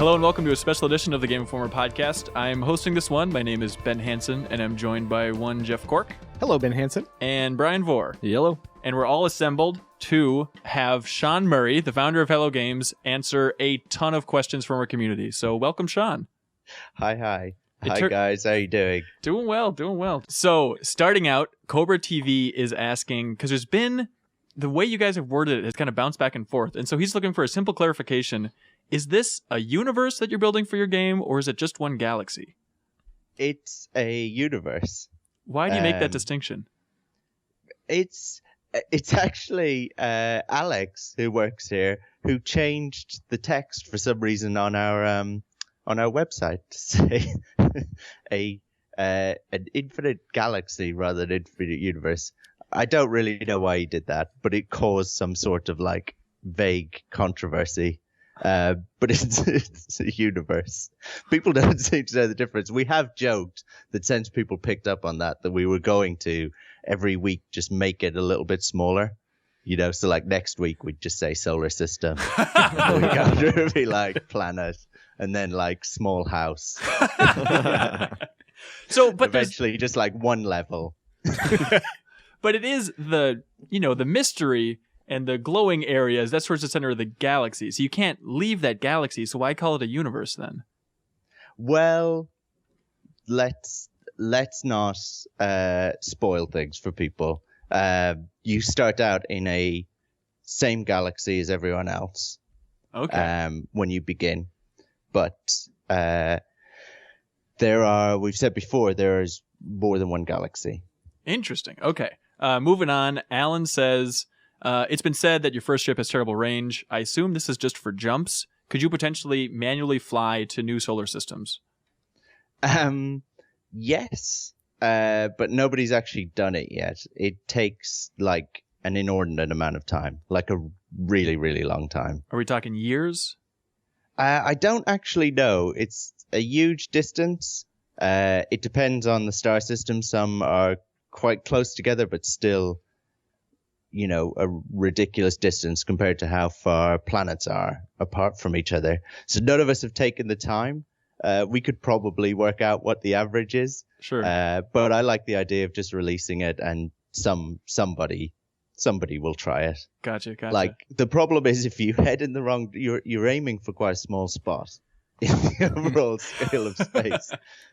Hello and welcome to a special edition of the Game Informer podcast. I'm hosting this one. My name is Ben Hansen, and I'm joined by one Jeff Cork. Hello, Ben Hansen. And Brian Vore. Hello. And we're all assembled to have Sean Murray, the founder of Hello Games, answer a ton of questions from our community. So welcome, Sean. Hi, guys. How you doing? Doing well. So starting out, Cobra TV is asking, because there's been, the way you guys have worded it has kind of bounced back and forth. And so he's looking for a simple clarification. Is this a universe that you're building for your game, or is it just one galaxy? It's a universe. Why do you make that distinction? It's actually Alex, who works here, who changed the text for some reason on our website to say an infinite galaxy rather than infinite universe. I don't really know why he did that, but it caused some sort of like vague controversy. But it's a universe. People don't seem to know the difference. We have joked that since people picked up on that we were going to every week just make it a little bit smaller. You know, so like next week we'd just say solar system. And the week after it'd be like planet, and then like small house. So, but eventually just like one level. But it is the mystery and the glowing areas, that's towards the center of the galaxy. So you can't leave that galaxy. So why call it a universe then? Well, let's not spoil things for people. You start out in a same galaxy as everyone else. Okay. When you begin, but we've said before, there is more than one galaxy. Interesting. Okay. Moving on. Alan says, it's been said that your first ship has terrible range. I assume this is just for jumps. Could you potentially manually fly to new solar systems? Yes, but nobody's actually done it yet. It takes like an inordinate amount of time, like a really, really long time. Are we talking years? I don't actually know. It's a huge distance. It depends on the star system. Some are quite close together, but still, you know, a ridiculous distance compared to how far planets are apart from each other. So none of us have taken the time. We could probably work out what the average is. Sure. But I like the idea of just releasing it, and somebody will try it. Gotcha. Like, the problem is if you head in the wrong, you're aiming for quite a small spot in the overall scale of space.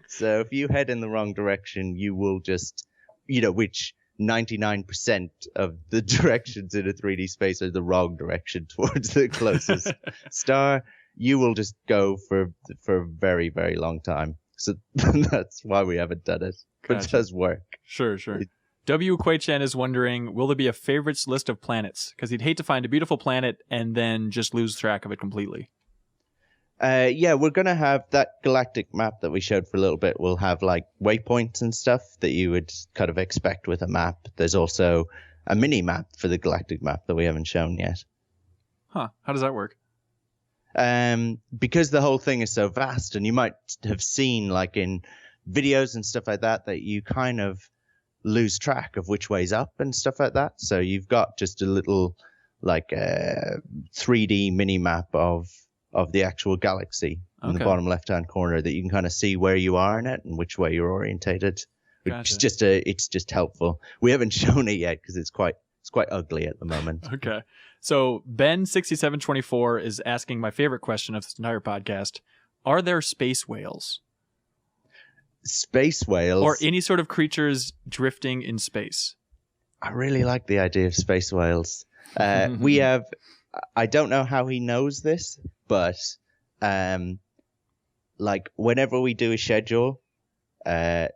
So if you head in the wrong direction, you will just, which 99% of the directions in a 3D space are the wrong direction towards the closest star. You will just go for a very, very long time. So that's why we haven't done it. But Gotcha. it does work. Sure. W. Quay-chan is wondering, will there be a favorites list of planets? Because he'd hate to find a beautiful planet and then just lose track of it completely. Yeah, we're going to have that galactic map that we showed for a little bit. We'll have like waypoints and stuff that you would kind of expect with a map. There's also a mini map for the galactic map that we haven't shown yet. Huh. How does that work? Because the whole thing is so vast, and you might have seen like in videos and stuff like that you kind of lose track of which way's up and stuff like that. So you've got just a little like 3D mini map of the actual galaxy in the bottom left-hand corner that you can kind of see where you are in it and which way you're orientated. Gotcha. It's just helpful. We haven't shown it yet because it's quite ugly at the moment. Okay. So Ben6724 is asking my favorite question of this entire podcast. Are there space whales? Space whales? Or any sort of creatures drifting in space? I really like the idea of space whales. We have... I don't know how he knows this, but like whenever we do a schedule,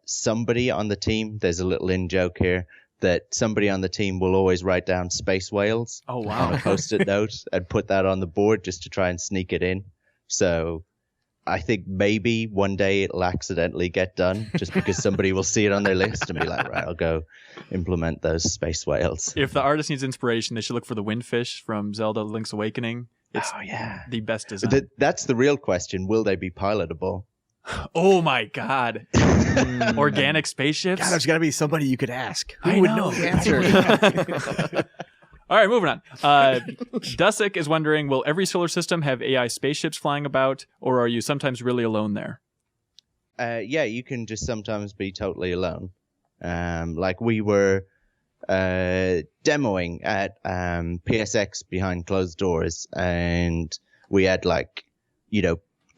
somebody on the team, there's a little in-joke here, that somebody on the team will always write down space whales on a post-it note and put that on the board just to try and sneak it in. So I think maybe one day it'll accidentally get done just because somebody will see it on their list and be like, right, I'll go implement those space whales. If the artist needs inspiration, they should look for the windfish from Zelda Link's Awakening. It's the best design. That's the real question. Will they be pilotable? Oh my God. Organic spaceships? God, there's got to be somebody you could ask. I Who would know know the answer? All right, moving on. Dusik is wondering, will every solar system have AI spaceships flying about, or are you sometimes really alone there? Yeah, you can just sometimes be totally alone. Like we were demoing at PSX behind closed doors, and we had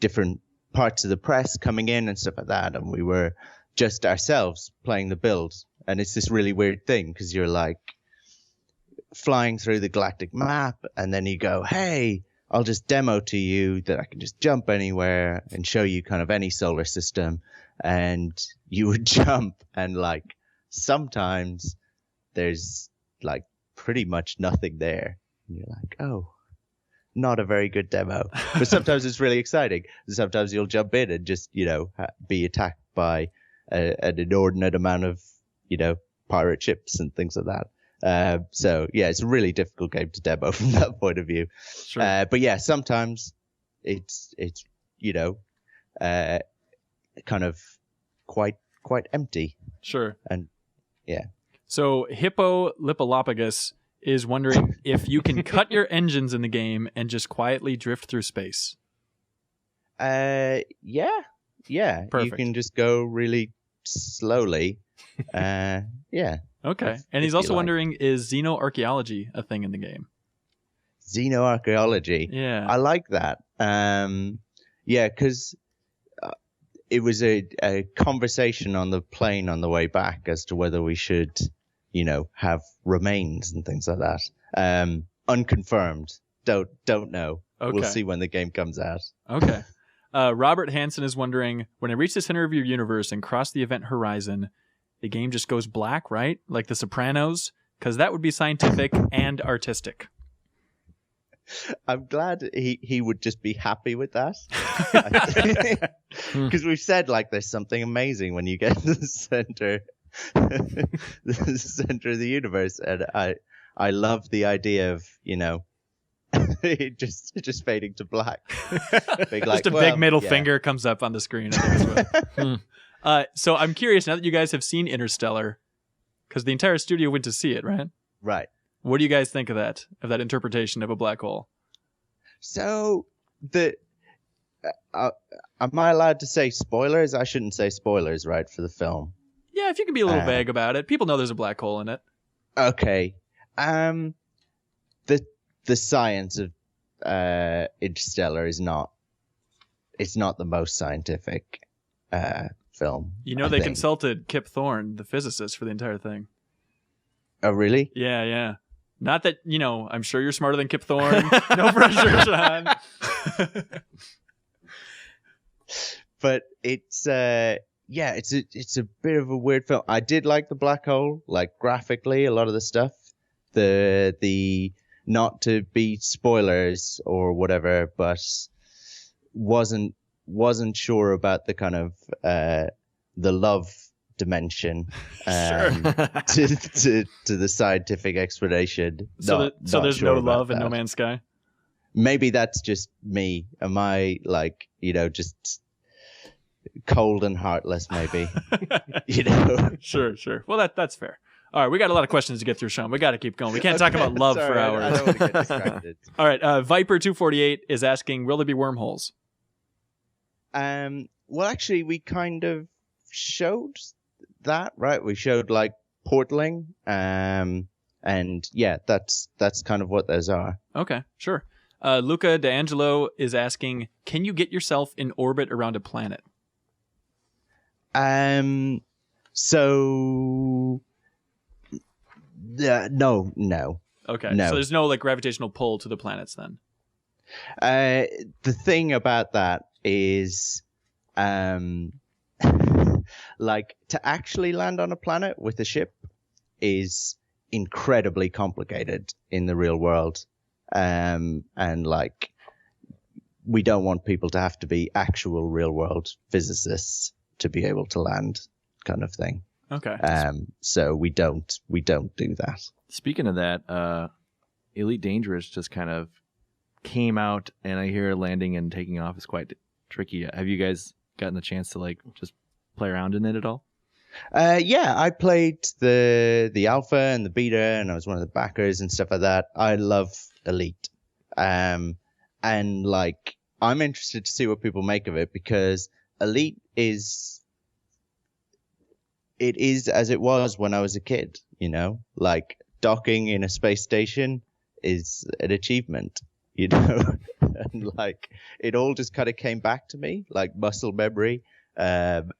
different parts of the press coming in and stuff like that, and we were just ourselves playing the build. And it's this really weird thing because you're like flying through the galactic map, and then you go, hey, I'll just demo to you that I can just jump anywhere and show you kind of any solar system. And you would jump, and like sometimes there's like pretty much nothing there. And you're like, oh, not a very good demo. But sometimes it's really exciting. Sometimes you'll jump in and just, be attacked by an inordinate amount of, pirate ships and things like that. So yeah, it's a really difficult game to demo from that point of view. Sure. But yeah, sometimes it's kind of quite empty. Sure. And yeah. So Hippo Lipolopagus is wondering if you can cut your engines in the game and just quietly drift through space. Yeah. Perfect. You can just go really slowly. Yeah. Okay. And he's also wondering, is xenoarchaeology a thing in the game? Xenoarchaeology. Yeah. I like that. Yeah, because it was a conversation on the plane on the way back as to whether we should, have remains and things like that. Unconfirmed. Don't know. Okay. We'll see when the game comes out. Okay. Robert Hansen is wondering, when I reach the center of your universe and cross the event horizon, the game just goes black, right? Like The Sopranos? Because that would be scientific and artistic. I'm glad he would just be happy with that. Because we've said there's something amazing when you get to the center of the universe, and I love the idea of it just fading to black. Just a big middle finger comes up on the screen. I think so I'm curious, now that you guys have seen Interstellar, because the entire studio went to see it, right? Right. What do you guys think of that interpretation of a black hole? So am I allowed to say spoilers? I shouldn't say spoilers, right, for the film? Yeah, if you can be a little vague about it. People know there's a black hole in it. Okay. The science of Interstellar is not the most scientific film. They consulted Kip Thorne, the physicist, for the entire thing. Oh, really? Yeah. Not that, I'm sure you're smarter than Kip Thorne. No pressure, Sean. But it's a bit of a weird film. I did like the black hole, graphically, a lot of the stuff. The not to be spoilers or whatever, but wasn't sure about the kind of the love dimension to the scientific explanation. So there's sure no love in that. No Man's Sky? Maybe that's just me. Am I just cold and heartless? Maybe. Sure. Well, that's fair. All right, we got a lot of questions to get through, Sean. We got to keep going. We can't talk about love for hours. I don't want to get distracted. All right, Viper248 is asking, will there be wormholes? Well, actually, we kind of showed that, right? We showed portaling, and yeah, that's kind of what those are. Okay, sure. Luca D'Angelo is asking, can you get yourself in orbit around a planet? So no. Okay, no. So there's no gravitational pull to the planets then? The thing about that is, to actually land on a planet with a ship is incredibly complicated in the real world. And we don't want people to have to be actual real world physicists to be able to land, kind of thing. Okay. So we don't do that. Speaking of that, Elite Dangerous just kind of came out, and I hear landing and taking off is quite tricky. Have you guys gotten the chance to just play around in it at all? Yeah, I played the alpha and the beta, and I was one of the backers and stuff like that. I love Elite, and like I'm interested to see what people make of it because Elite is as it was when I was a kid. You know, like docking in a space station is an achievement. You know, and like it all just kind of came back to me like muscle memory, and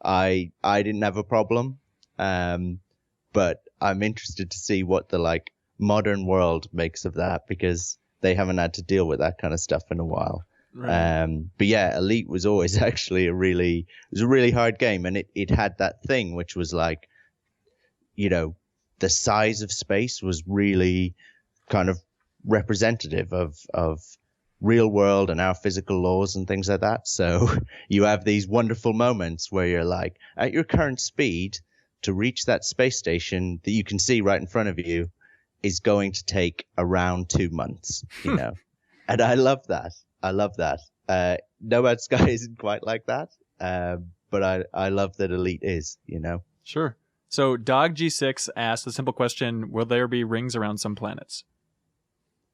I didn't have a problem, but I'm interested to see what the like modern world makes of that because they haven't had to deal with that kind of stuff in a while. Right. But yeah, Elite was always actually a really hard game, and it had that thing which was like, you know, the size of space was really kind of representative of real world and our physical laws and things like that. So you have these wonderful moments where you're like, at your current speed, to reach that space station that you can see right in front of you is going to take around 2 months, you know? And I love that. I love that. No Man's Sky isn't quite like that. But I love that Elite is, you know? Sure. So Dog G6 asked the simple question, will there be rings around some planets?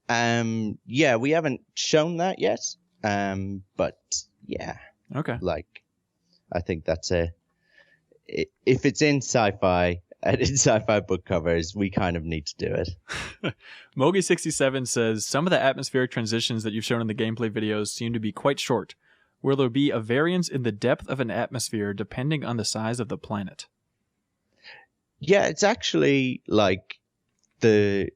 Yeah, we haven't shown that yet. But yeah. Okay. Like, I think that's if it's in sci-fi and in sci-fi book covers, we kind of need to do it. Mogi67 says, some of the atmospheric transitions that you've shown in the gameplay videos seem to be quite short. Will there be a variance in the depth of an atmosphere depending on the size of the planet? Yeah, it's actually like it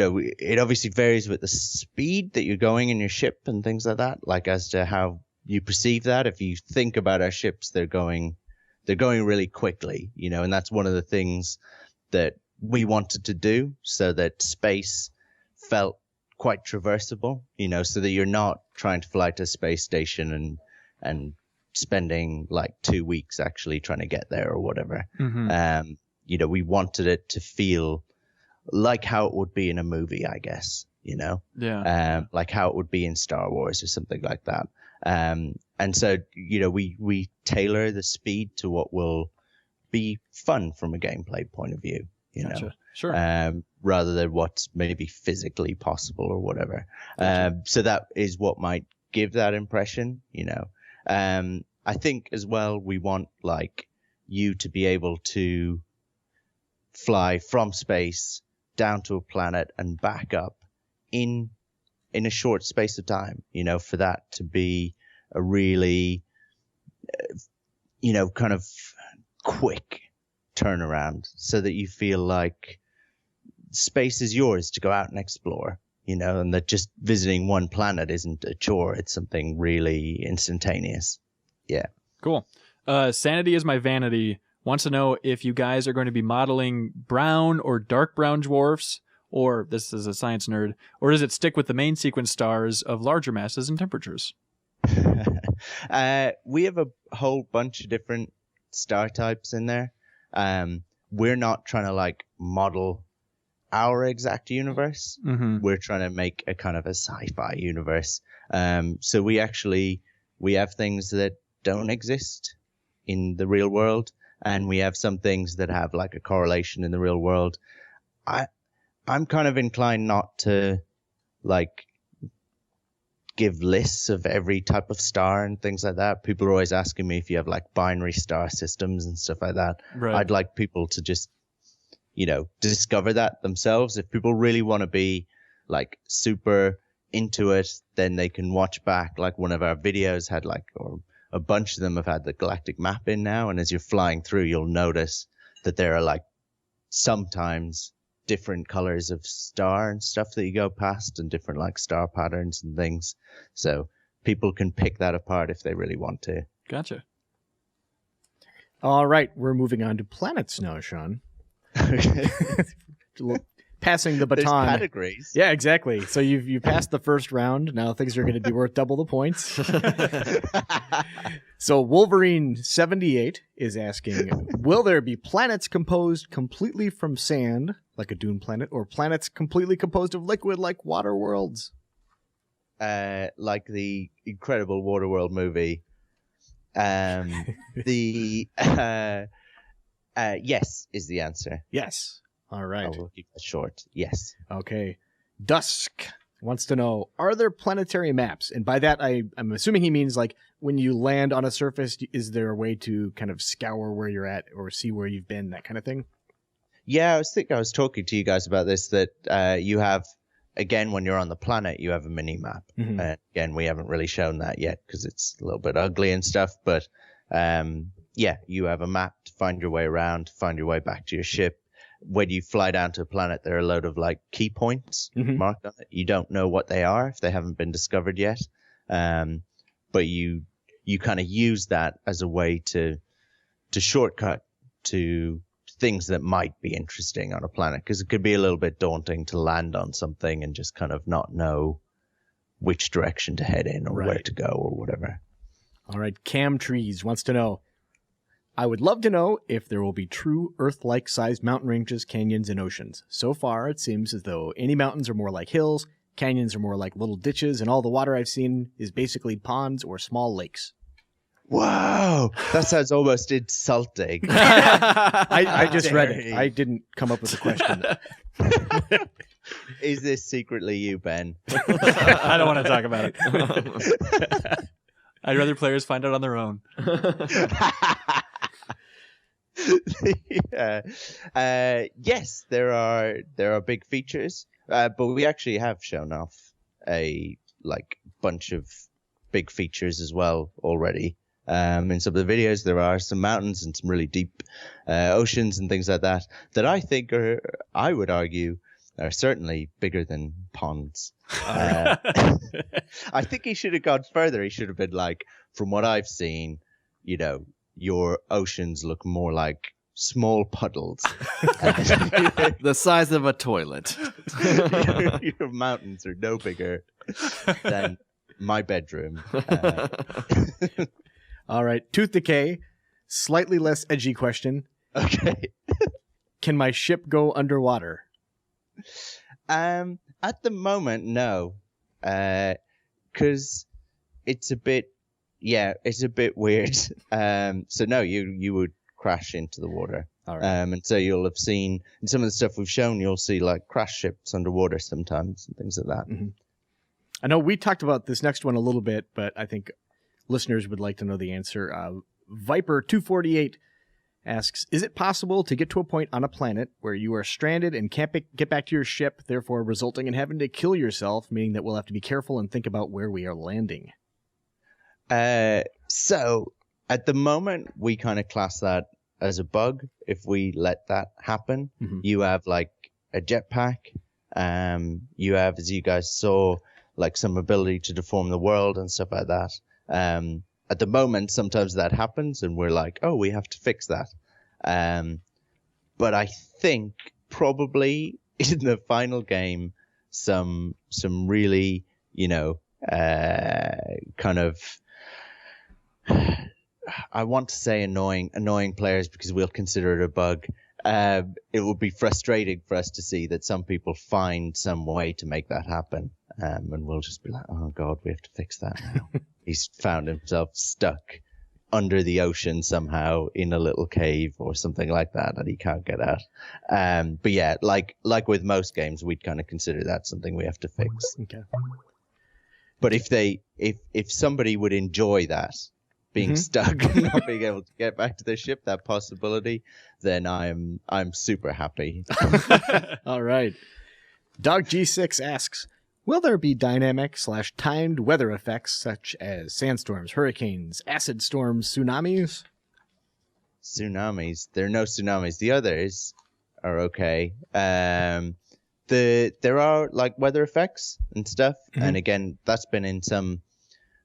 obviously varies with the speed that you're going in your ship and things like that, like as to how you perceive that. If you think about our ships, they're going really quickly, you know, and that's one of the things that we wanted to do so that space felt quite traversable, you know, so that you're not trying to fly to a space station and spending like 2 weeks actually trying to get there or whatever. Mm-hmm. You know, we wanted it to feel like how it would be in a movie, I guess, you know, like how it would be in Star Wars or something like that. And so, you know, we tailor the speed to what will be fun from a gameplay point of view, you know, sure. Rather than what's maybe physically possible or whatever. Gotcha. So that is what might give that impression, you know. I think as well, we want like you to be able to fly from space down to a planet and back up in a short space of time, you know, for that to be a really, you know, kind of quick turnaround so that you feel like space is yours to go out and explore, you know, and that just visiting one planet isn't a chore. It's something really instantaneous. Yeah. Cool. Sanity is my vanity wants to know if you guys are going to be modeling brown or dark brown dwarfs, or this is a science nerd, or does it stick with the main sequence stars of larger masses and temperatures? We have a whole bunch of different star types in there. We're not trying to like model our exact universe. Mm-hmm. We're trying to make a kind of a sci-fi universe. So we have things that don't exist in the real world, and we have some things that have like a correlation in the real world. I'm kind of inclined not to like give lists of every type of star and things like that. People are always asking me if you have like binary star systems and stuff like that. Right. I'd like people to just, you know, discover that themselves. If people really want to be like super into it, then they can watch back. Like one of our videos had like, or a bunch of them have had the galactic map in now. And as you're flying through, you'll notice that there are like sometimes different colors of star and stuff that you go past, and different like star patterns and things. So people can pick that apart if they really want to. Gotcha. All right, we're moving on to planets now, Sean. Passing the baton. There's categories. Yeah, exactly. So you passed the first round. Now things are going to be worth double the points. So Wolverine 78 is asking, will there be planets composed completely from sand, like a dune planet, or planets completely composed of liquid, like water worlds? Like the incredible Waterworld movie. The yes is the answer. Yes. All right. I will keep it short. Yes. Okay. Dusk wants to know, are there planetary maps? And by that, I'm assuming he means like when you land on a surface, is there a way to kind of scour where you're at or see where you've been, that kind of thing? Yeah, I was talking to you guys about this, that you have, again, when you're on the planet, you have a mini map. Mhm. Again, we haven't really shown that yet because it's a little bit ugly and stuff. But yeah, you have a map to find your way around, find your way back to your ship. When you fly down to a planet, there are a load of like key points Mhm. marked on it. You don't know what they are if they haven't been discovered yet. But you kind of use that as a way to shortcut to things that might be interesting on a planet, because it could be a little bit daunting to land on something and just kind of not know which direction to head in or where Right. to go or whatever. All right. Cam Trees wants to know, I would love to know if there will be true Earth-like sized mountain ranges, canyons, and oceans. So far, it seems as though any mountains are more like hills, canyons are more like little ditches, and all the water I've seen is basically ponds or small lakes. Wow, that sounds almost insulting. I just read dare it. you. I didn't come up with the question. Is this secretly you, Ben? I don't want to talk about it. I'd rather players find out on their own. Yes, there are big features, but we actually have shown off a bunch of big features as well already. In some of the videos, there are some mountains and some really deep oceans and things like that I think I would argue, are certainly bigger than ponds. I think he should have gone further. He should have been like, from what I've seen, your oceans look more like small puddles. The size of a toilet. Your mountains are no bigger than my bedroom. All right. Tooth Decay, slightly less edgy question. Okay. Can my ship go underwater? At the moment, no. Because it's a bit weird. So no, you would crash into the water. All right. And so you'll have seen in some of the stuff we've shown, you'll see like crash ships underwater sometimes and things like that. Mm-hmm. I know we talked about this next one a little bit, but I think listeners would like to know the answer. Viper248 asks, is it possible to get to a point on a planet where you are stranded and can't get back to your ship, therefore resulting in having to kill yourself, meaning that we'll have to be careful and think about where we are landing? So at the moment, we kind of class that as a bug. If we let that happen, Mhm. you have like a jetpack. You have, as you guys saw, like some ability to deform the world and stuff like that. At the moment, sometimes that happens and we're like, oh, we have to fix that. But I think probably in the final game, some really, kind of, I want to say annoying players because we'll consider it a bug. It would be frustrating for us to see that some people find some way to make that happen. And we'll just be like, oh God, we have to fix that now. He's found himself stuck under the ocean somehow in a little cave or something like that he can't get out. But yeah, like with most games, we'd kind of consider that something we have to fix. Okay. But if somebody would enjoy that, being stuck and not being able to get back to their ship, that possibility, then I'm super happy. All right. Dog G6 asks, will there be dynamic/timed weather effects such as sandstorms, hurricanes, acid storms, tsunamis? Tsunamis. There are no tsunamis. The others are okay. There are like weather effects and stuff. And again, that's been in some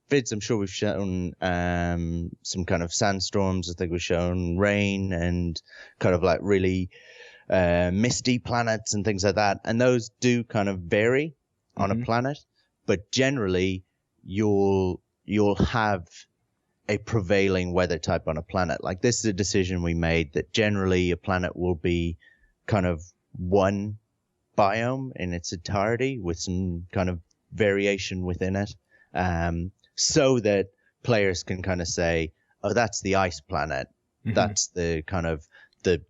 vids. I'm sure we've shown some kind of sandstorms. I think we've shown rain and kind of like really misty planets and things like that. And those do kind of vary on a planet, but generally you'll have a prevailing weather type on a planet. Like this is a decision we made that generally a planet will be kind of one biome in its entirety with some kind of variation within it. So that players can kind of say, oh, that's the ice planet. Mhm. That's the kind of the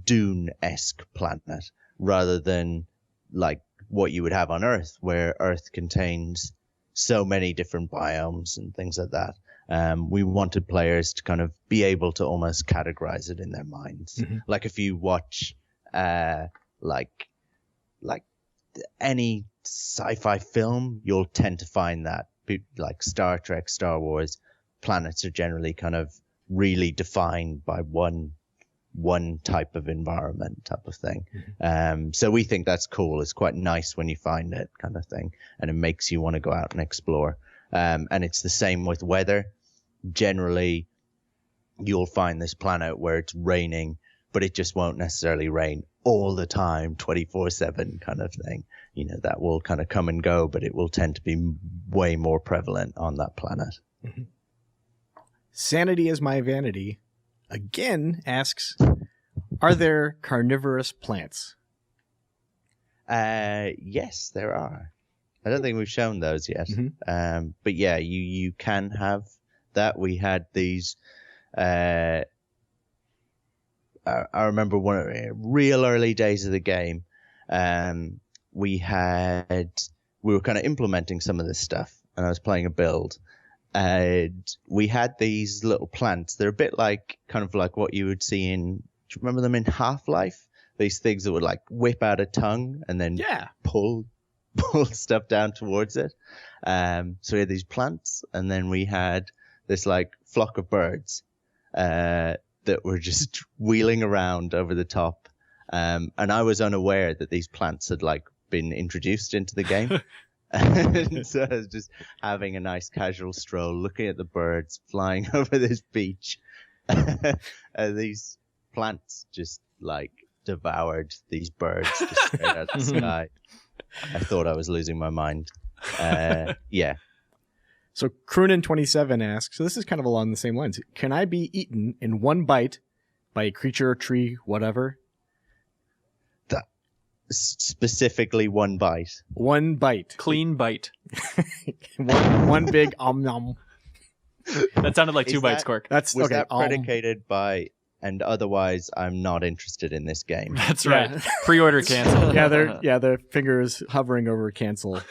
Dune-esque planet, rather than like what you would have on Earth, where Earth contains so many different biomes and things like that. We wanted players to kind of be able to almost categorize it in their minds. Mhm. Like if you watch like any sci-fi film, you'll tend to find that like Star Trek, Star Wars, planets are generally kind of really defined by one type of environment type of thing. So we think that's cool. It's quite nice when you find it, kind of thing, and it makes you want to go out and explore. And it's the same with weather. Generally, you'll find this planet where it's raining, but it just won't necessarily rain all the time, 24/7 kind of thing. You know, that will kind of come and go, but it will tend to be way more prevalent on that planet. Sanity is my vanity again asks, are there carnivorous plants? Yes, there are. I don't think we've shown those yet. But yeah, you can have that. We had these. I remember one of the real early days of the game. We were kind of implementing some of this stuff, and I was playing a build. And we had these little plants. They're a bit like kind of like what you would see in. Do you remember them in Half-Life? These things that would like whip out a tongue and then pull stuff down towards it. So we had these plants, and then we had this like flock of birds that were just wheeling around over the top. And I was unaware that these plants had like been introduced into the game. And so I was just having a nice casual stroll, looking at the birds flying over this beach. And these plants just like devoured these birds just straight out of the sky. I thought I was losing my mind. Yeah. So Croonin27 asks, so this is kind of along the same lines. Can I be eaten in one bite by a creature, tree, whatever? Specifically one bite. One bite. Clean bite. one big nom. That sounded like two bites, Cork. That's Was okay. that predicated by, and otherwise I'm not interested in this game? That's right. Pre-order cancel. Yeah, their finger is hovering over cancel.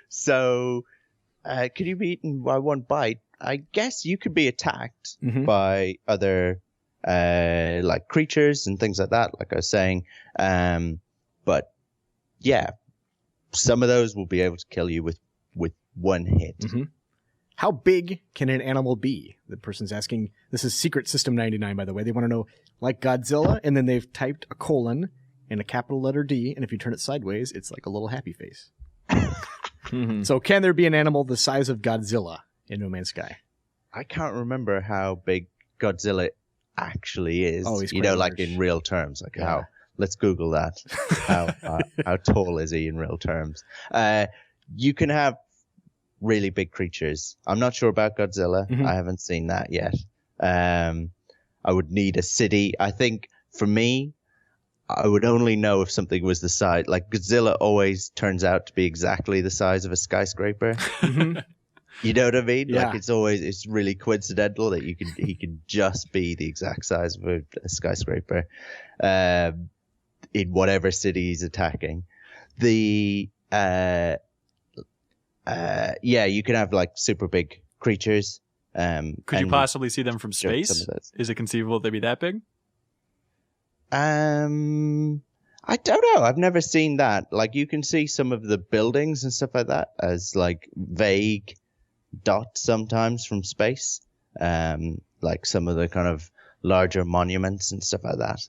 So could you be eaten by one bite? I guess you could be attacked by other like creatures and things like that, like I was saying. But yeah, some of those will be able to kill you with one hit. How big can an animal be? The person's asking. This is Secret System 99, by the way. They want to know, like Godzilla, and then they've typed a colon and a capital letter D, and if you turn it sideways, it's like a little happy face. So can there be an animal the size of Godzilla in No Man's Sky? I can't remember how big Godzilla actually is. Oh, he's you quite know, like large. in real terms. Like Yeah. how? Let's Google that. How tall is he in real terms? You can have really big creatures. I'm not sure about Godzilla. I haven't seen that yet. I would need a city. I think for me, I would only know if something was the size. Like Godzilla always turns out to be exactly the size of a skyscraper. You know what I mean? Yeah. Like it's really coincidental that he could just be the exact size of a skyscraper, in whatever city he's attacking. You can have like super big creatures. Could you possibly see them from some space? of those. Is it conceivable they'd be that big? I don't know. I've never seen that. Like you can see some of the buildings and stuff like that as like vague dots sometimes from space. Like some of the kind of larger monuments and stuff like that.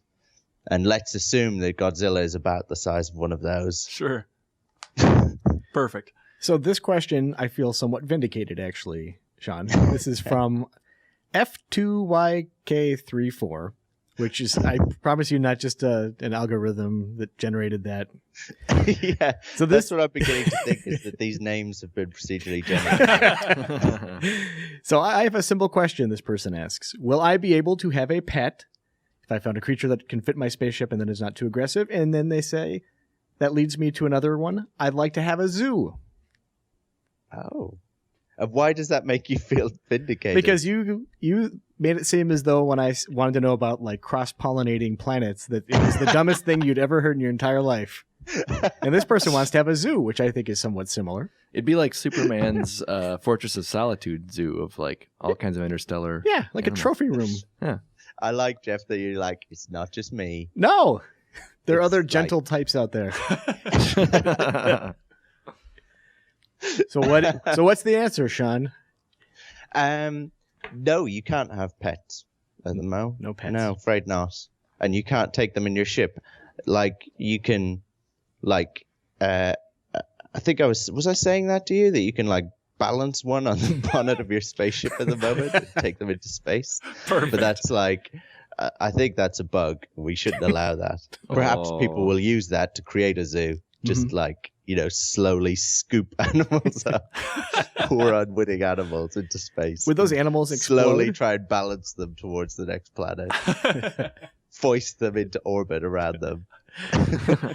And let's assume that Godzilla is about the size of one of those. Sure. Perfect. So this question, I feel somewhat vindicated, actually, Sean. This is from F2YK34, which is, I promise you, not just an algorithm that generated that. Yeah. So That's what I'm beginning to think, is that these names have been procedurally generated. So I have a simple question this person asks. Will I be able to have a pet if I found a creature that can fit my spaceship and then is not too aggressive? And then they say, that leads me to another one. I'd like to have a zoo. Oh. And why does that make you feel vindicated? Because you made it seem as though when I wanted to know about like cross-pollinating planets, that it was the dumbest thing you'd ever heard in your entire life. And this person wants to have a zoo, which I think is somewhat similar. It'd be like Superman's Fortress of Solitude zoo of like all kinds of interstellar. Yeah, like animals. a trophy room. Yeah. I like, Jeff, that you're like, it's not just me. No, there are It's other like- gentle types out there. So what's the answer, Sean? No, you can't have pets at the moment. No pets. No, afraid not. And you can't take them in your ship. Like you can, like, I think I was I saying that to you, that you can like balance one on the bonnet of your spaceship at the moment and take them into space. Perfect. But that's like, I think that's a bug. We shouldn't allow that. Perhaps people will use that to create a zoo. Just like, slowly scoop animals up, pour unwitting animals into space. Would those animals explode? Slowly try and balance them towards the next planet. Foist them into orbit around them.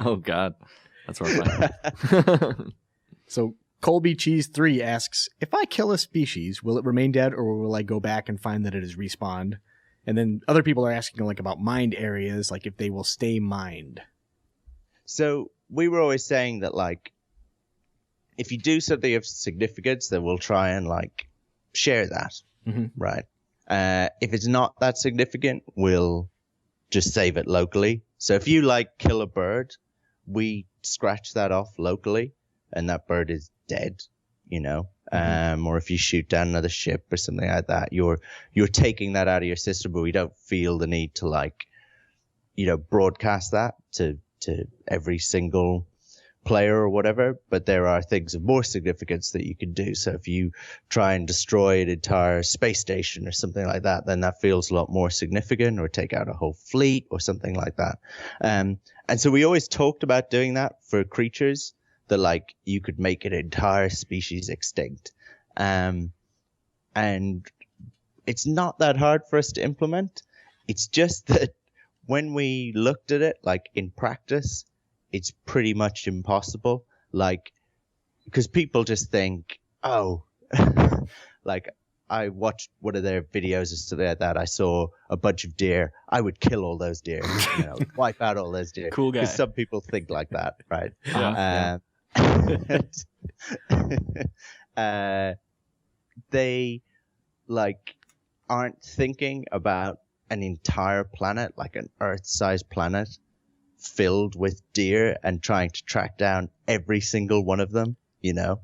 Oh God, that's horrifying. So Colby Cheese 3 asks, if I kill a species, will it remain dead, or will I go back and find that it has respawned? And then other people are asking like about mined areas, like if they will stay mined. So we were always saying that, like, if you do something of significance, then we'll try and like share that, right? If it's not that significant, we'll just save it locally. So if you like kill a bird, we scratch that off locally, and that bird is dead, or if you shoot down another ship or something like that, you're taking that out of your system, but we don't feel the need to like, broadcast that to every single player or whatever. But there are things of more significance that you can do. So if you try and destroy an entire space station or something like that, then that feels a lot more significant, or take out a whole fleet or something like that. And so we always talked about doing that for creatures, that like you could make an entire species extinct. And it's not that hard for us to implement. It's just that when we looked at it, like in practice, it's pretty much impossible. Like, because people just think, oh, like I watched one of their videos or something like that. I saw a bunch of deer. I would kill all those deer, wipe out all those deer. Cool guy. Because some people think like that, right? They like aren't thinking about an entire planet, like an Earth-sized planet filled with deer, and trying to track down every single one of them, But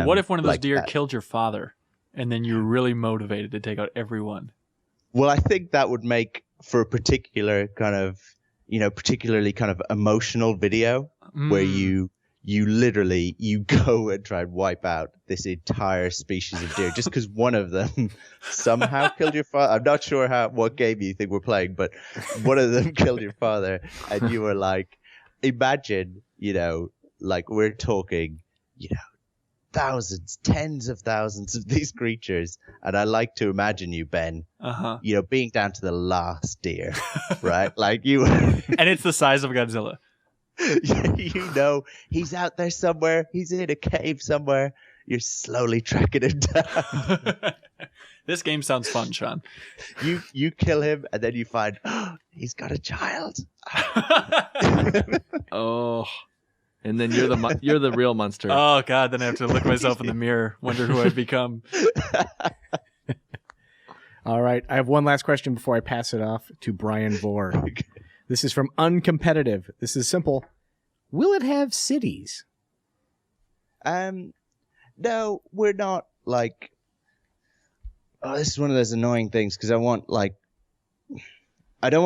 what if one of those like deer that. killed your father, and then you're really motivated to take out everyone? Well, I think that would make for a particular kind of, particularly kind of emotional video where you literally, you go and try and wipe out this entire species of deer just because one of them somehow killed your father. I'm not sure what game you think we're playing, but one of them killed your father, and you were like, imagine, like we're talking, thousands, tens of thousands of these creatures. And I like to imagine you, Ben, being down to the last deer, right? Like you And it's the size of Godzilla. He's out there somewhere. He's in a cave somewhere. You're slowly tracking him down. This game sounds fun, Sean. You kill him, and then you find he's got a child. Oh, and then you're the real monster. Oh God! Then I have to look myself in the mirror, wonder who I've become. All right. I have one last question before I pass it off to Brian Vore. This is from Uncompetitive. This is simple. Will it have cities? No, we're not like. Oh, this is one of those annoying things because I don't want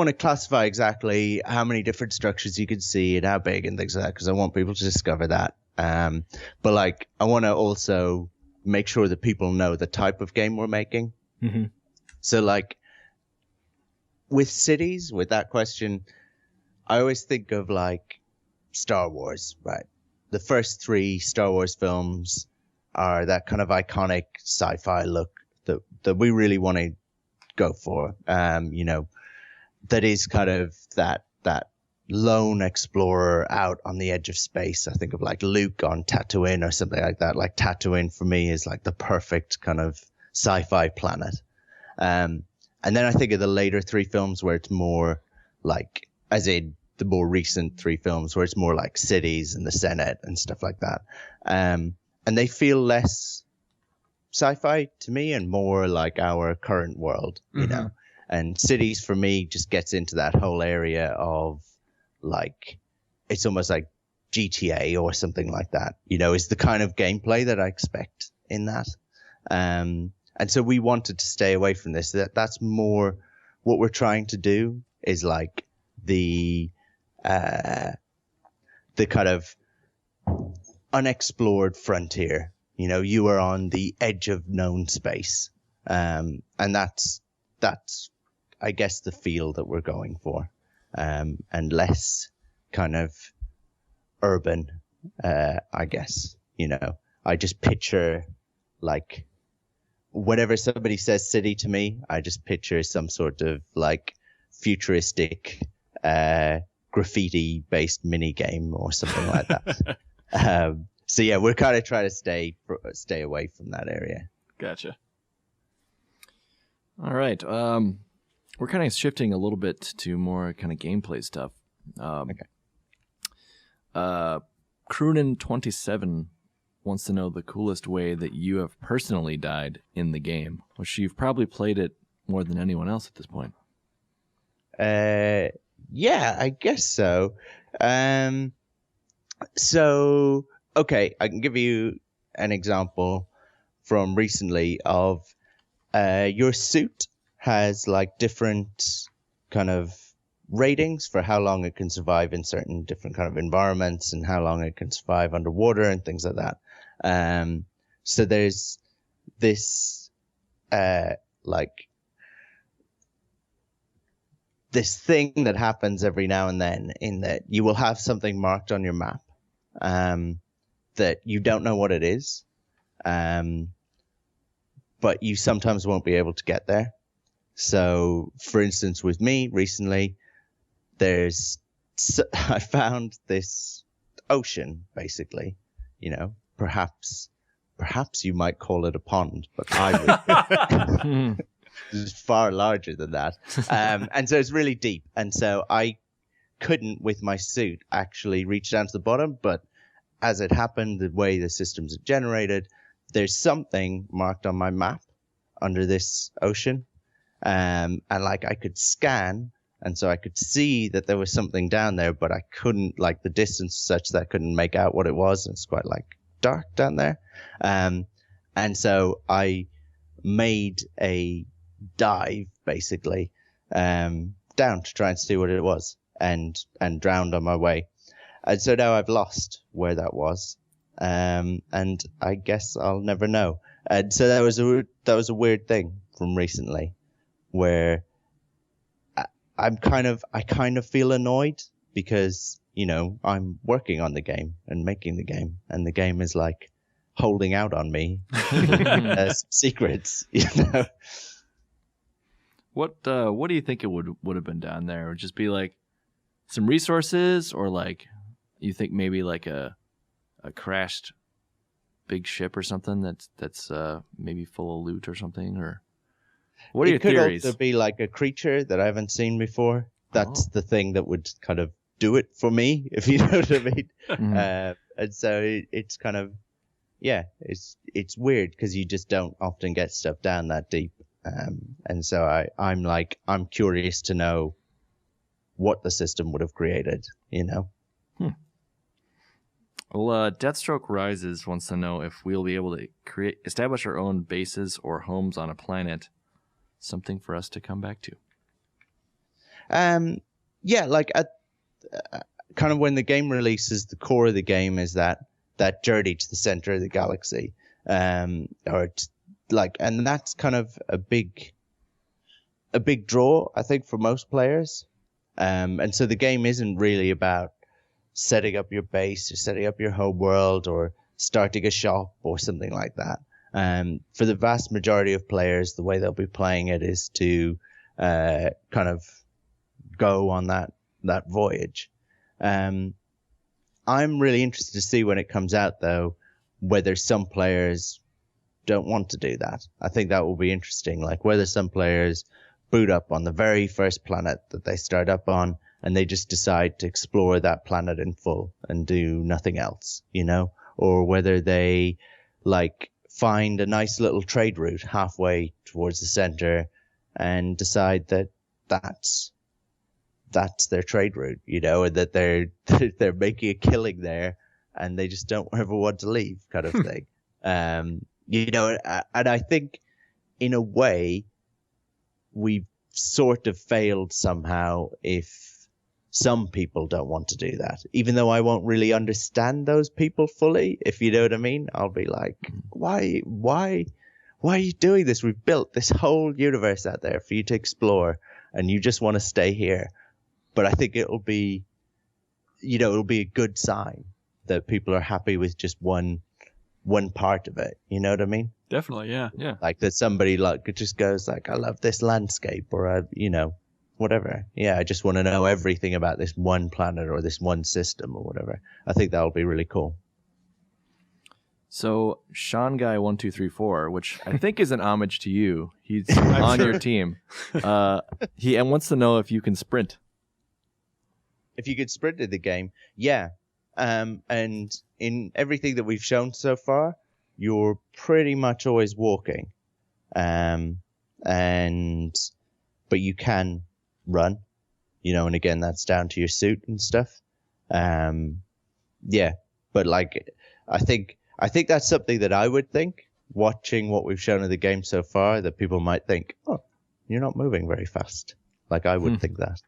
to classify exactly how many different structures you can see and how big and things like that, because I want people to discover that. But like, I want to also make sure that people know the type of game we're making. Mm-hmm. So like, with cities, with that question, I always think of like Star Wars, right? The first 3 Star Wars films are that kind of iconic sci-fi look that we really want to go for. That is kind of that lone explorer out on the edge of space. I think of like Luke on Tatooine or something like that. Like Tatooine for me is like the perfect kind of sci-fi planet. And then I think of the later three films where it's more like, as in the more recent three films where it's more like cities and the Senate and stuff like that. And they feel less sci-fi to me and more like our current world, you know. And cities for me just gets into that whole area of like, it's almost like GTA or something like that, you know, is the kind of gameplay that I expect in that. And so we wanted to stay away from this. That's more what we're trying to do is like the kind of unexplored frontier. You know, you are on the edge of known space. And that's, I guess, the feel that we're going for. And less kind of urban, I guess, you know. I just picture like, whenever somebody says city to me, I just picture some sort of like futuristic, graffiti based mini game or something like that. So yeah, we're kind of trying to stay away from that area. Gotcha. All right. We're kind of shifting a little bit to more kind of gameplay stuff. Okay. Croonin27 wants to know the coolest way that you have personally died in the game, which you've probably played it more than anyone else at this point. Yeah, I guess so. So, okay, I can give you an example from recently of your suit has like different kind of ratings for how long it can survive in certain different kind of environments and how long it can survive underwater and things like that. So there's this like this thing that happens every now and then in that you will have something marked on your map that you don't know what it is, but you sometimes won't be able to get there. So, for instance, with me recently, I found this ocean, basically, you know, perhaps you might call it a pond, but I would. It's far larger than that. And so it's really deep. And so I couldn't, with my suit, actually reach down to the bottom. But as it happened, the way the systems are generated, there's something marked on my map under this ocean. And like I could scan, and so I could see that there was something down there, but I couldn't, like the distance such that I couldn't make out what it was. It's quite like dark down there. And so I made a dive basically down to try and see what it was, and drowned on my way. And so now I've lost where that was, and I guess I'll never know. And so that was a weird thing from recently, where I kind of feel annoyed because, you know, I'm working on the game and making the game, and the game is like holding out on me secrets, you know. What do you think it would have been down there? It would just be like some resources, or like you think maybe like a crashed big ship or something that's maybe full of loot or something, or what are your theories? It could also be like a creature that I haven't seen before. That's the thing that would kind of do it for me, if you know what I mean. Mm-hmm. And so it's kind of, yeah, it's weird because you just don't often get stuff down that deep. And so I'm curious to know what the system would have created, you know? Well, Deathstroke Rises wants to know if we'll be able to establish our own bases or homes on a planet. Something for us to come back to. Yeah, like kind of when the game releases, the core of the game is that journey to the center of the galaxy, and that's kind of a big draw, I think, for most players. And so the game isn't really about setting up your base or setting up your home world or starting a shop or something like that. For the vast majority of players, the way they'll be playing it is to kind of go on that voyage. I'm really interested to see when it comes out, though, whether some players don't want to do that. I think that will be interesting, like whether some players boot up on the very first planet that they start up on and they just decide to explore that planet in full and do nothing else, you know, or whether they like find a nice little trade route halfway towards the center and decide that that's their trade route, you know, and that they're making a killing there and they just don't ever want to leave, kind of thing. You know, and I think in a way we've sort of failed somehow if some people don't want to do that, even though I won't really understand those people fully, if you know what I mean. I'll be like, why are you doing this? We've built this whole universe out there for you to explore and you just want to stay here. But I think it'll be a good sign that people are happy with just one part of it. You know what I mean? Definitely, yeah. Like that somebody like just goes like, I love this landscape, or whatever. Yeah, I just want to know everything about this one planet or this one system or whatever. I think that'll be really cool. So Sean Guy 1234, which I think is an homage to you. He's on your team. He wants to know if you can sprint. If you could sprint in the game, yeah. And in everything that we've shown so far, you're pretty much always walking. But you can run, and again, that's down to your suit and stuff. Yeah, but like, I think that's something that I would think, watching what we've shown in the game so far, that people might think, oh, you're not moving very fast. Like I would think that.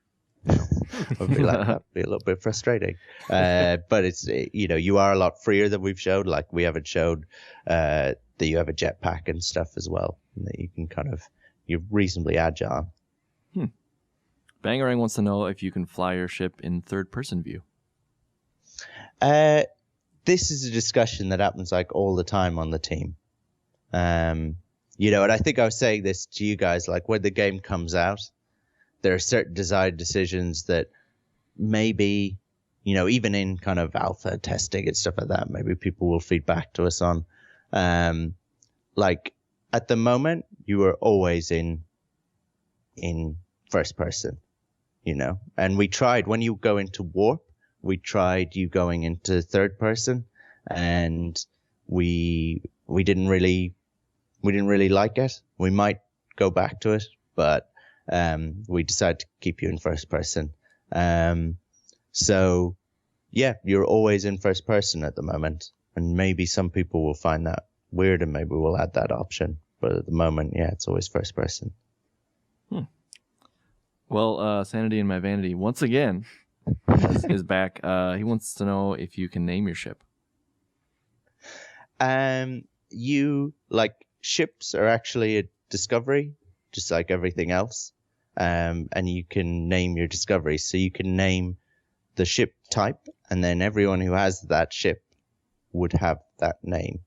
I'd be like, that'd be a little bit frustrating. But it's, you are a lot freer than we've showed. Like we haven't showed that you have a jetpack and stuff as well, and that you can you're reasonably agile. Bangarang wants to know if you can fly your ship in third-person view. This is a discussion that happens like all the time on the team. And I think I was saying this to you guys, like when the game comes out, there are certain design decisions that maybe, even in kind of alpha testing and stuff like that, maybe people will feed back to us on. Like at the moment, you are always in first person, and we tried when you go into warp, we tried you going into third person, and we didn't really like it. We might go back to it, but we decided to keep you in first person. So yeah, you're always in first person at the moment, and maybe some people will find that weird and maybe we'll add that option. But at the moment, yeah, it's always first person. Well, Sanity and My Vanity, once again, is back. He wants to know if you can name your ship. Ships are actually a discovery, just like everything else. And you can name your discovery. So you can name the ship type, and then everyone who has that ship would have that name.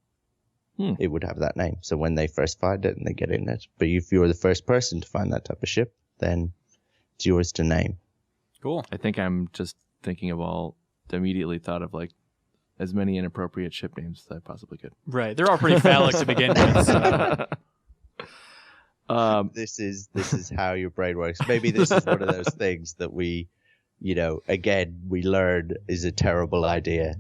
It would have that name. So when they first find it and they get in it. But if you're the first person to find that type of ship, then it's yours to name. Cool. I think I'm just thinking of immediately thought of like as many inappropriate ship names as I possibly could. Right. They're all pretty phallic to begin with. So. This is how your brain works. Maybe this is one of those things that we, again, we learned is a terrible idea.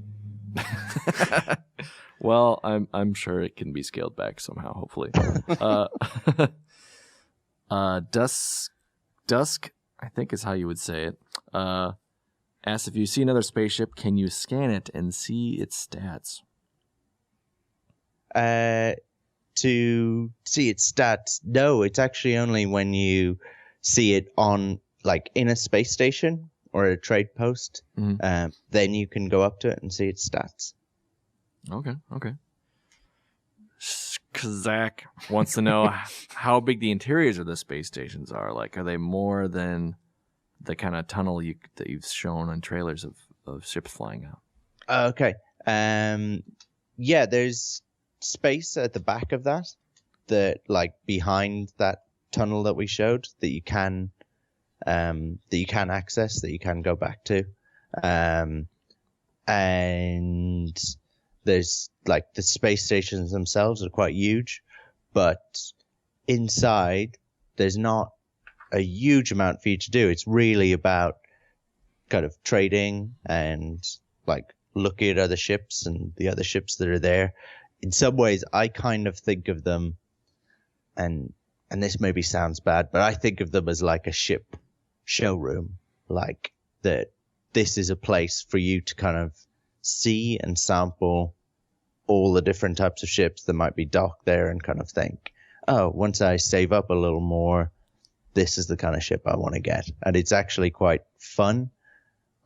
Well, I'm sure it can be scaled back somehow, hopefully. Dusk, I think is how you would say it, asks if you see another spaceship, can you scan it and see its stats? To see its stats, no, it's actually only when you see it on, like, in a space station or a trade post, then you can go up to it and see its stats. Okay. Kazak wants to know how big the interiors of the space stations are. Like, are they more than the kind of tunnel that you've shown on trailers of ships flying out? Okay. Yeah, there's space at the back of that, like behind that tunnel that we showed, that you can access, that you can go back to. And there's like the space stations themselves are quite huge, but inside there's not a huge amount for you to do. It's really about kind of trading and like looking at other ships and the other ships that are there. In some ways, I kind of think of them, and this maybe sounds bad, but I think of them as like a ship showroom, like that this is a place for you to kind of see and sample all the different types of ships that might be docked there and kind of think, oh, once I save up a little more, this is the kind of ship I want to get. And it's actually quite fun,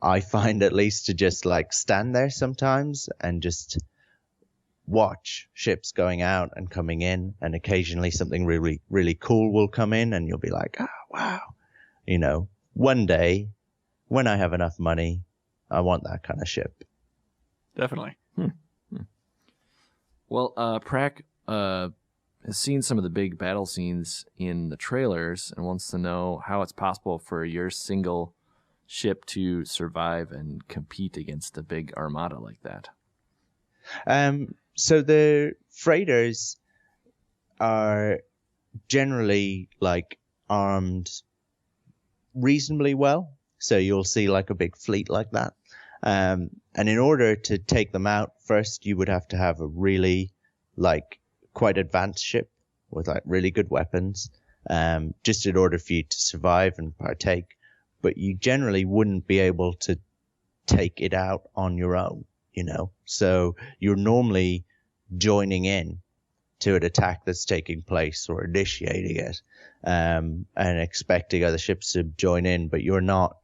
I find, at least, to just like stand there sometimes and just watch ships going out and coming in, and occasionally something really, really cool will come in and you'll be like, oh, wow. You know, one day when I have enough money, I want that kind of ship. Definitely. Well, Prak has seen some of the big battle scenes in the trailers and wants to know how it's possible for your single ship to survive and compete against a big armada like that. So the freighters are generally like armed reasonably well. So you'll see like a big fleet like that. And in order to take them out, first you would have to have a really like quite advanced ship with like really good weapons, just in order for you to survive and partake. But you generally wouldn't be able to take it out on your own, you know. So you're normally joining in to an attack that's taking place or initiating it, and expecting other ships to join in, but you're not,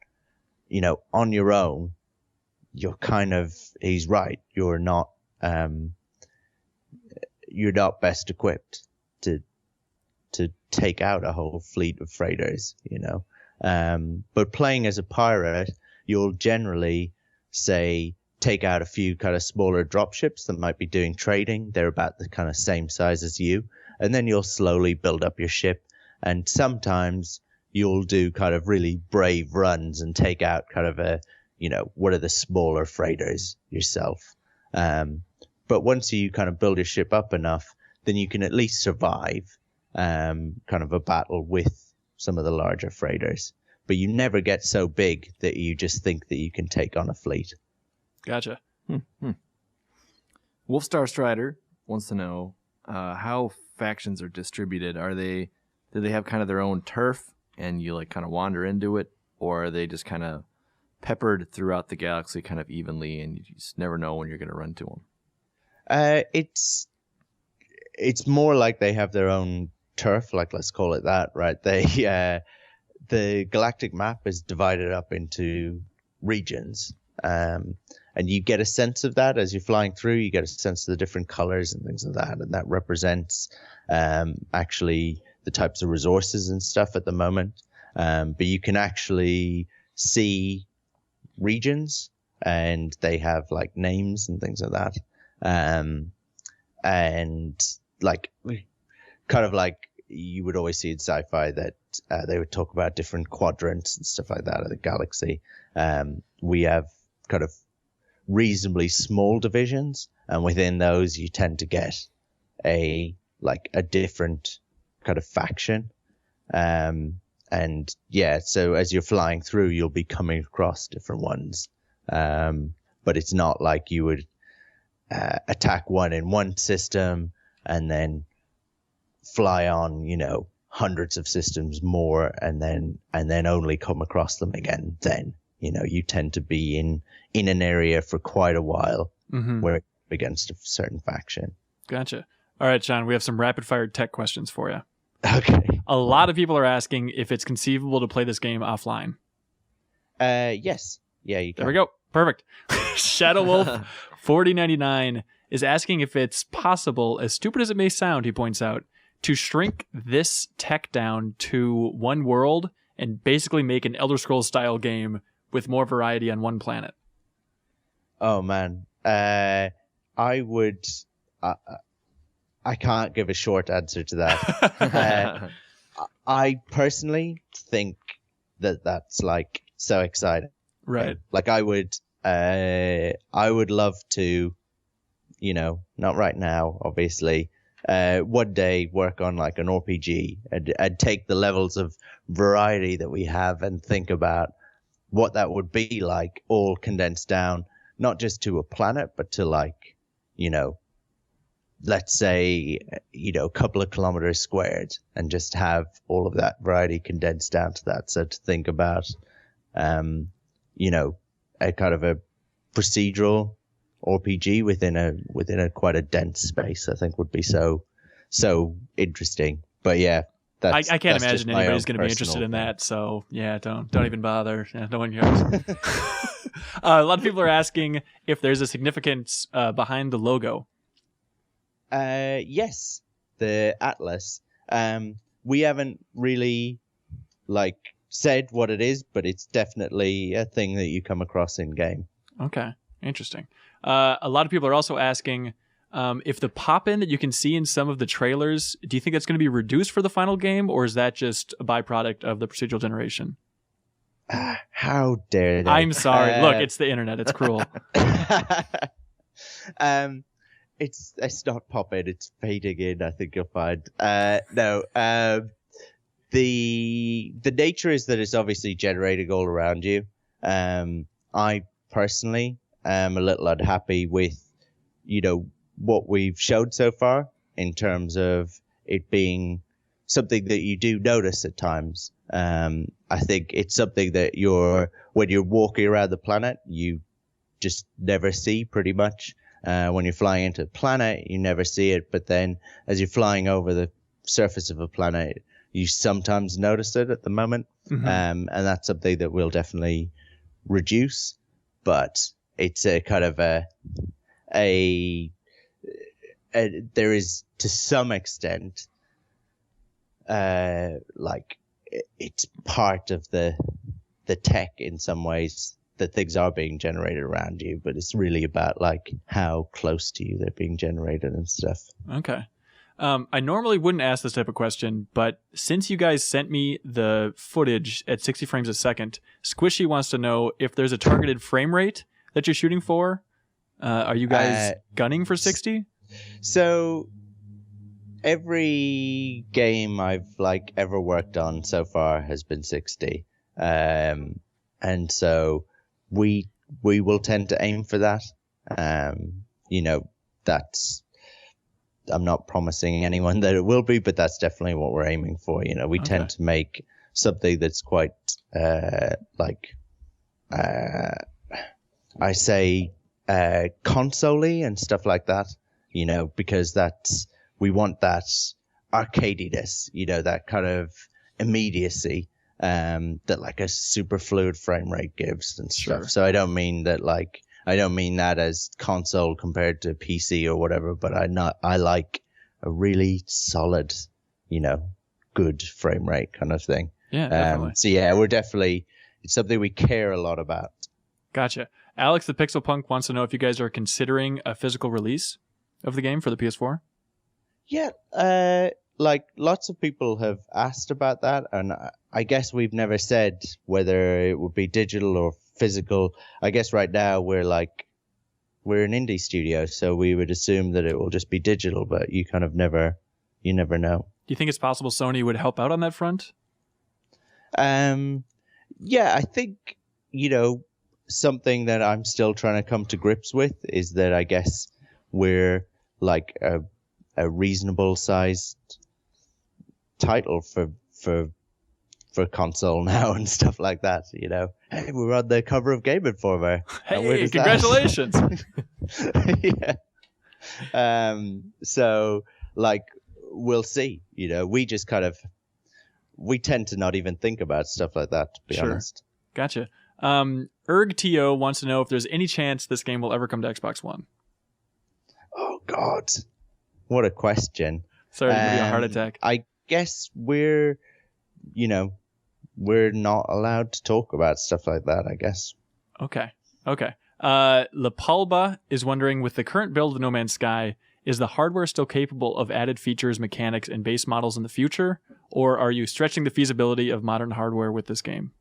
you know, on your own. You're kind of, he's right, you're not best equipped to take out a whole fleet of freighters, you know. But playing as a pirate, you'll generally say take out a few kind of smaller dropships that might be doing trading. They're about the kind of same size as you, and then you'll slowly build up your ship. And sometimes you'll do kind of really brave runs and take out kind of a, you know, one of the smaller freighters yourself. But once you kind of build your ship up enough, then you can at least survive kind of a battle with some of the larger freighters. But you never get so big that you just think that you can take on a fleet. Gotcha. Wolfstar Strider wants to know how factions are distributed. Do they have kind of their own turf and you like kind of wander into it, or are they just kind of peppered throughout the galaxy kind of evenly and you just never know when you're going to run to them? It's more like they have their own turf, like let's call it that, right? They the galactic map is divided up into regions, and you get a sense of that as you're flying through. You get a sense of the different colors and things like that, and that represents actually the types of resources and stuff at the moment. But you can actually see regions, and they have like names and things like that. And like kind of like you would always see in sci-fi that they would talk about different quadrants and stuff like that of the galaxy. We have kind of reasonably small divisions, and within those you tend to get a different kind of faction. And yeah, so as you're flying through, you'll be coming across different ones. But it's not like you would attack one in one system and then fly on, you know, hundreds of systems more and then only come across them again. Then, you know, you tend to be in an area for quite a while where it's against a certain faction. Gotcha. All right, Sean, we have some rapid fire tech questions for you. Okay. A lot of people are asking if it's conceivable to play this game offline. Yes. Yeah, you can. There we go. Perfect. Shadow Wolf 4099 is asking if it's possible, as stupid as it may sound, he points out, to shrink this tech down to one world and basically make an Elder Scrolls style game with more variety on one planet. Oh man, I would. I can't give a short answer to that. I personally think that that's like so exciting. Right. Like I would love to, not right now, obviously, one day work on like an RPG and take the levels of variety that we have and think about what that would be like, all condensed down, not just to a planet, but to like, let's say, a couple of kilometers squared, and just have all of that variety condensed down to that. So to think about, a kind of a procedural RPG within a quite a dense space, I think would be so interesting. But yeah, I can't imagine anybody's going to be interested in that. So yeah, don't even bother. Yeah, no one cares. A lot of people are asking if there's a significance behind the logo. Yes, the Atlas. We haven't really said what it is, but it's definitely a thing that you come across in game. Okay, interesting. A lot of people are also asking if the pop-in that you can see in some of the trailers, do you think that's going to be reduced for the final game, or is that just a byproduct of the procedural generation? How dare they? I'm sorry. Look, it's the internet. It's cruel. It's not pop-in. It's fading in, I think you'll find. No. The nature is that it's obviously generating all around you. I personally am a little unhappy with, what we've showed so far in terms of it being something that you do notice at times. I think it's something that when you're walking around the planet, you just never see pretty much. When you're flying into a planet, you never see it. But then as you're flying over the surface of a planet, you sometimes notice it at the moment. Mm-hmm. And that's something that we'll definitely reduce. But it's a kind of there is to some extent, it's part of the tech in some ways that things are being generated around you, but it's really about how close to you they're being generated and stuff. Okay. I normally wouldn't ask this type of question, but since you guys sent me the footage at 60 frames a second, Squishy wants to know if there's a targeted frame rate that you're shooting for. Are you guys gunning for 60? So every game I've ever worked on so far has been 60. And so we will tend to aim for that. I'm not promising anyone that it will be, but that's definitely what we're aiming for. We tend to make something that's quite, I say, console-y and stuff like that, because we want that arcadiness, that kind of immediacy, that a super fluid frame rate gives and stuff. Sure. So I don't mean that as console compared to PC or whatever, but I like a really solid, good frame rate kind of thing. Yeah, definitely. So yeah, it's something we care a lot about. Gotcha. Alex the Pixel Punk wants to know if you guys are considering a physical release of the game for the PS4. Yeah, lots of people have asked about that, and I guess we've never said whether it would be digital or physical. I guess right now we're an indie studio, so we would assume that it will just be digital, but you never know. Do you think it's possible Sony would help out on that front? Yeah, I think, something that I'm still trying to come to grips with is that I guess we're a reasonable sized title for console now and stuff like that. Hey, we're on the cover of Game Informer. Hey, congratulations! Yeah. So we'll see. We just we tend to not even think about stuff like that, to be honest. Gotcha. ErgTO wants to know if there's any chance this game will ever come to Xbox One. Oh God, what a question! Sorry to give you a heart attack. I guess we're not allowed to talk about stuff like that, I guess. Okay. Lapalba is wondering, with the current build of No Man's Sky, is the hardware still capable of added features, mechanics, and base models in the future? Or are you stretching the feasibility of modern hardware with this game?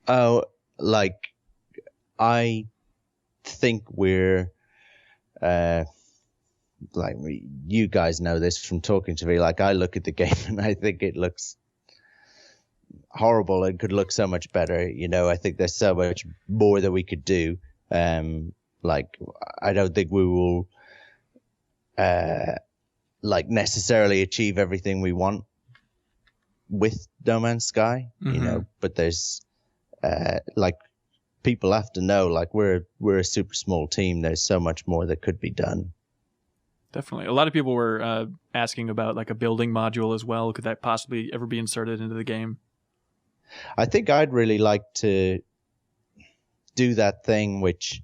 Oh, like, I think we're, like, you guys know this from talking to me. Like, I look at the game and I think it looks horrible and could look so much better. You know, I think there's so much more that we could do. Like, I don't think we will, like, necessarily achieve everything we want with No Man's Sky, you know, but there's, like, people have to know, like, we're a super small team. There's so much more that could be done. Definitely. A lot of people were asking about like a building module as well. Could that possibly ever be inserted into the game? I think I'd really like to do that thing which,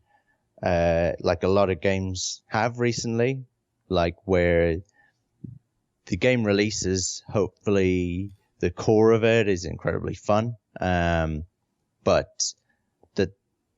like a lot of games have recently, like where the game releases, hopefully the core of it is incredibly fun. But that,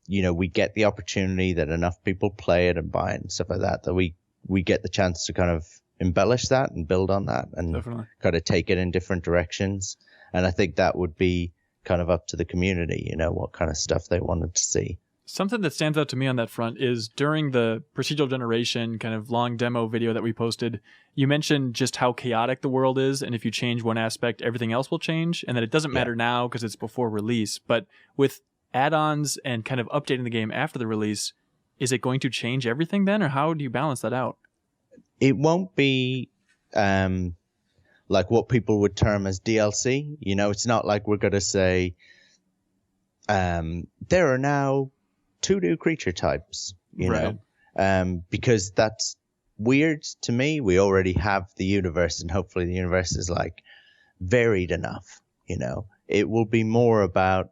you know, we get the opportunity that enough people play it and buy it and stuff like that, that we get the chance to kind of embellish that and build on that and Definitely. kind of take it in different directions. And I think that would be kind of up to the community, you know, what kind of stuff they wanted to see. Something that stands out to me on that front is during the procedural generation kind of long demo video that we posted, you mentioned just how chaotic the world is. And if you change one aspect, everything else will change. And that it doesn't matter now because it's before release. But with add-ons and kind of updating the game after the release, is it going to change everything then? Or how do you balance that out? It won't be like what people would term as DLC. You know, it's not like we're going to say there are now 2 new creature types, you know, because that's weird to me. We already have the universe, and hopefully the universe is like varied enough, you know. It will be more about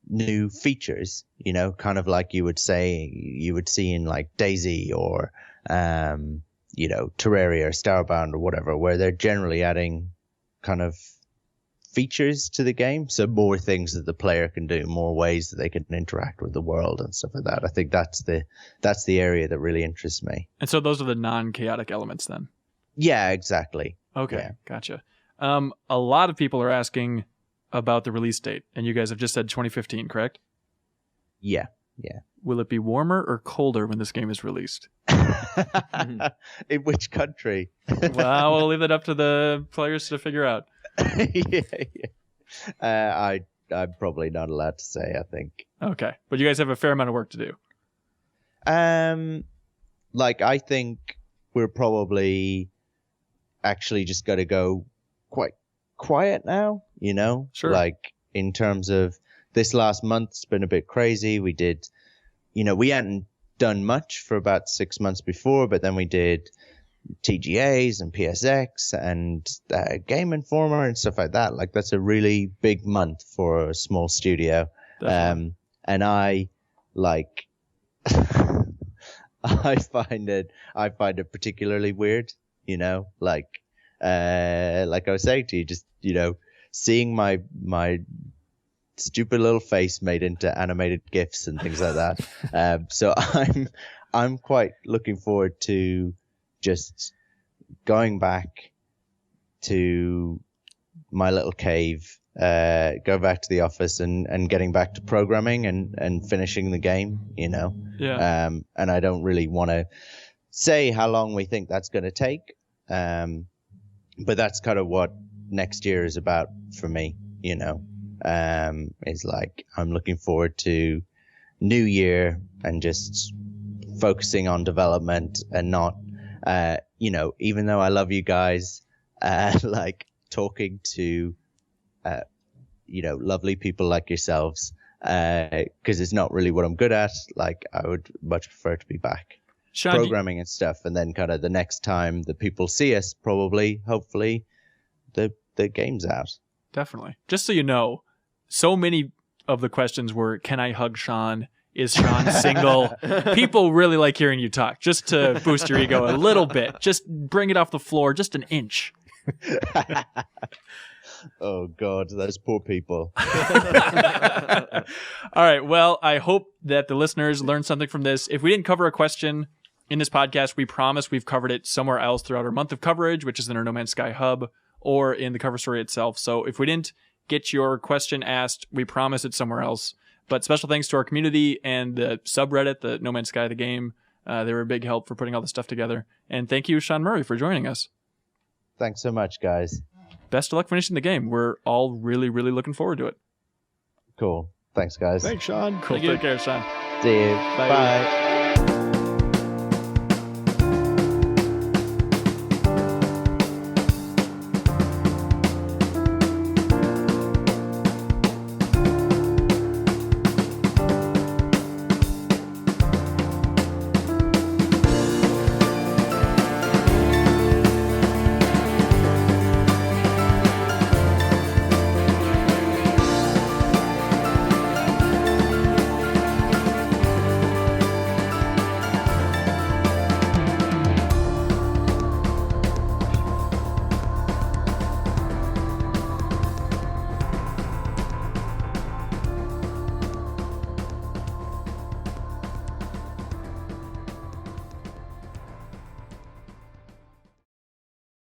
new features, you know, kind of like you would see in like DayZ or you know, Terraria or Starbound or whatever, where they're generally adding kind of features to the game, so more things that the player can do, more ways that they can interact with the world and stuff like that. I think that's the area that really interests me. And so those are the non-chaotic elements then? Yeah, exactly. Okay, yeah. Gotcha. A lot of people are asking about the release date, and you guys have just said 2015, correct? Yeah. Will it be warmer or colder when this game is released? In which country? Well, we'll leave that up to the players to figure out. I'm probably not allowed to say, I think. Okay, but you guys have a fair amount of work to do. Like, I think we're probably actually just got to go quite quiet now, you know? Sure. Like, in terms of this last month's been a bit crazy. We did, you know, we hadn't done much for about 6 months before, but then we did TGAs and PSX and Game Informer and stuff like that. Like, that's a really big month for a small studio. Definitely. And I like I find it particularly weird, you know, like I was saying to you, just, you know, seeing my stupid little face made into animated GIFs and things like that. So I'm quite looking forward to just going back to my little cave, go back to the office and getting back to programming and finishing the game, you know. Yeah. And I don't really want to say how long we think that's going to take. But that's kind of what next year is about for me, you know. Is like, I'm looking forward to new year and just focusing on development and not, you know, even though I love you guys, like talking to, you know, lovely people like yourselves, because it's not really what I'm good at. Like, I would much prefer to be back Sean, programming and stuff. And then kind of the next time that people see us, probably, hopefully the game's out. Definitely. Just so you know, so many of the questions were, can I hug Sean? Is Sean single? People really like hearing you talk, just to boost your ego a little bit. Just bring it off the floor just an inch. Oh, God, those poor people. All right. Well, I hope that the listeners learned something from this. If we didn't cover a question in this podcast, we promise we've covered it somewhere else throughout our month of coverage, which is in our No Man's Sky hub or in the cover story itself. So if we didn't get your question asked, we promise it's somewhere else. But special thanks to our community and the subreddit, the No Man's Sky, the game. They were a big help for putting all this stuff together. And thank you, Sean Murray, for joining us. Thanks so much, guys. Best of luck finishing the game. We're all really, really looking forward to it. Cool. Thanks, guys. Thanks, Sean. Cool. Thank you. Take care, Sean. See you. Bye. Bye.